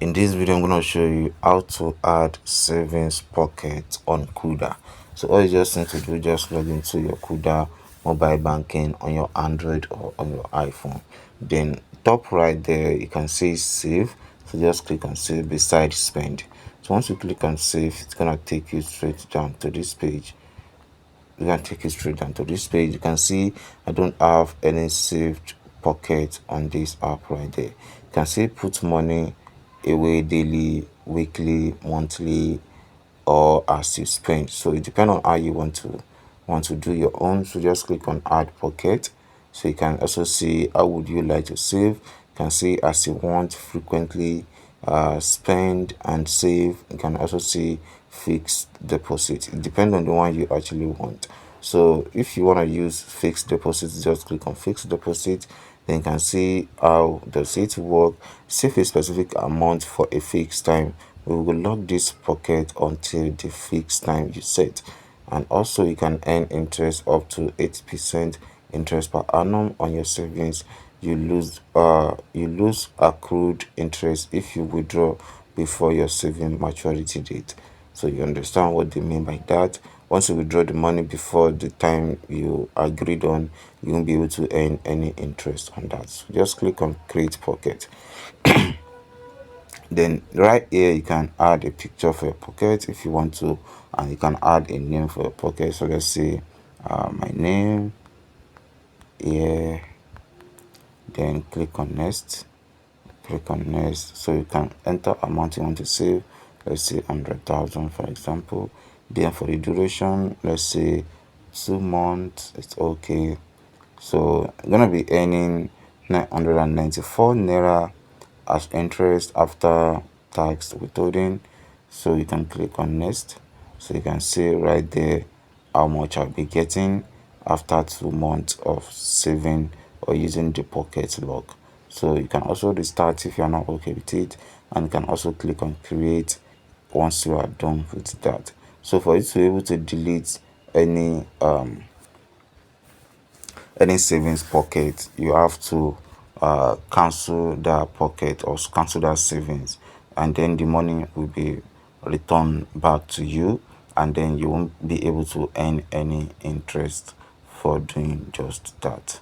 In this video, I'm going to show you how to add savings pocket on Kuda. So all you just need to do, just log into your Kuda mobile banking on your Android or on your iPhone. Then top right there, you can see save. So just click on save beside spend. So once you click on save, it's going to take you straight down to this page. You can take it straight down to this page. You can see I don't have any saved pocket on this app right there. You can see put money away daily, weekly, monthly, or as you spend. So it depends on how you want to do your own. So just click on add pocket. So you can also see how would you like to save. You can see as you want, frequently, spend and save. You can also see fixed deposit. It depends on the one you actually want. So if you want to use fixed deposit, just click on fixed deposit. Then you can see how does it work. Save a specific amount for a fixed time. We will lock this pocket until the fixed time you set. And also you can earn interest up to 8% interest per annum on your savings. You lose accrued interest if you withdraw before your saving maturity date. So you understand what they mean by that. Once you withdraw the money before the time you agreed on, you won't be able to earn any interest on that. So just click on create pocket. Then right here you can add a picture for your pocket if you want to, and you can add a name for your pocket. So let's say my name here. Then click on next. So you can enter amount you want to save. Let's say 100,000 for example. Then for the duration, let's say 2 months. It's okay. So I'm gonna be earning 994 naira as interest after tax withholding. So you can click on next. So you can see right there how much I'll be getting after 2 months of saving or using the pocket lock. So you can also restart if you're not okay with it, and you can also click on create once you are done with that. So for you to be able to delete any savings pocket, you have to cancel that pocket or cancel that savings, and then the money will be returned back to you, and then you won't be able to earn any interest for doing just that.